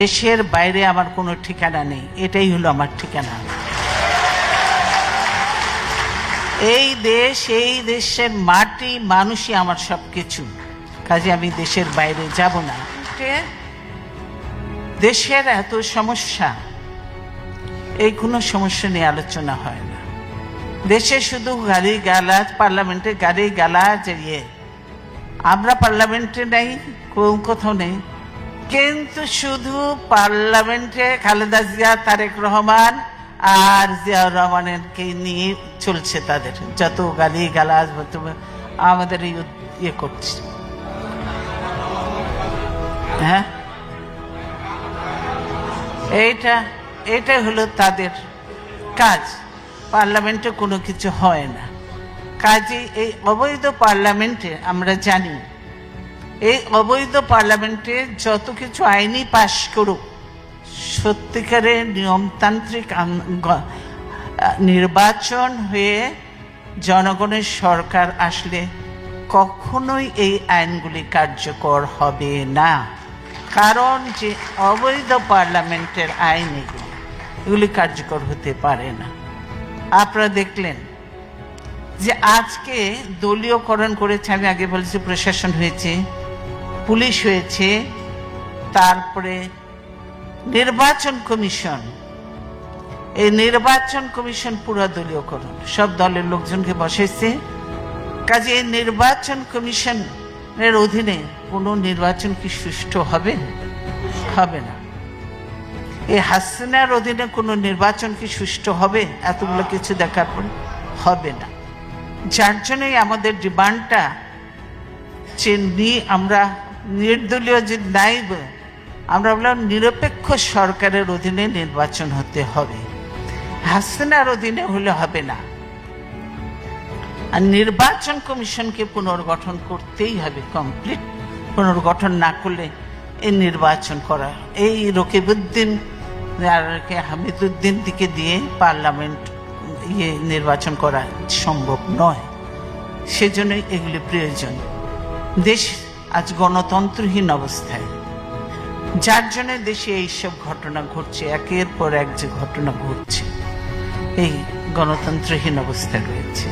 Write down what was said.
দেশের বাইরে আমার কোনো ঠিকানা নেই, এটাই হলো আমার ঠিকানা। এই দেশ, এই দেশের মাটি মানুষই আমার সবকিছু, কাজে আমি দেশের বাইরে যাব না। দেশের এত সমস্যা, এই কোনো সমস্যা নিয়ে আলোচনা হয় না। দেশে শুধু গালি গালাজ, পার্লামেন্টে গালি গালাজ, আমরা পার্লামেন্টে নেই, কোথাও নেই, কিন্তু শুধু পার্লামেন্টে খালেদা জিয়া, তারেক রহমান আর জিয়াউর রহমানকে নিয়ে চলছে তাদের যত গালি গালাজ আমাদের ইয়ে করছে। হ্যাঁ, এইটা হলো তাদের কাজ। পার্লামেন্টে কোনো কিছু হয় না, কাজে এই অবৈধ পার্লামেন্টে আমরা জানি, এই অবৈধ পার্লামেন্টে যত কিছু আইনি পাশ করুক, সত্যিকারের নিয়মতান্ত্রিক নির্বাচন হয়ে জনগণের সরকার আসলে কখনোই এই আইনগুলি কার্যকর হবে না। কারণ যে অবৈধ পার্লামেন্টের আইন এগুলি কার্যকর হতে পারে না। আপনারা দেখলেন যে আজকে দলীয়করণ করেছে, আমি আগে বলেছি প্রশাসন হয়েছে, পুলিশ হয়েছে, তারপরে নির্বাচন কমিশন। এই নির্বাচন কমিশন পুরো দলীয়করণ, সব দলের লোকজনকে বসেছে। কাজে এই নির্বাচন কমিশনের অধীনে কোনো নির্বাচন কি সুষ্ঠু হবে? হবে না। এই হাসিনার অধীনে কোনো নির্বাচন কি সুষ্ঠু হবে? এতগুলো কিছু দেখার পর হবে না। যার জন্যই আমাদের ডিমান্ডটা আমরা নির্দলীয় যে নাইব, আমরা বললাম নিরপেক্ষ সরকারের অধীনে নির্বাচন হতে হবে, হাসিনার অধীনে হলে হবে না। আর নির্বাচন কমিশনকে পুনর্গঠন করতেই হবে, কমপ্লিট পুনর্গঠন না করলে এই নির্বাচন করা, এই রকিবউদ্দিন আর হামিদুদ্দিন দিকে দিয়ে পার্লামেন্ট নির্বাচন করা সম্ভব নয়। সেজন্যই এগুলি প্রয়োজন। দেশ আজ গণতন্ত্রহীন অবস্থায়, যার জন্য দেশে এইসব ঘটনা ঘটছে, একের পর এক যে ঘটনা ঘটছে, এই গণতন্ত্রহীন অবস্থায় রয়েছে।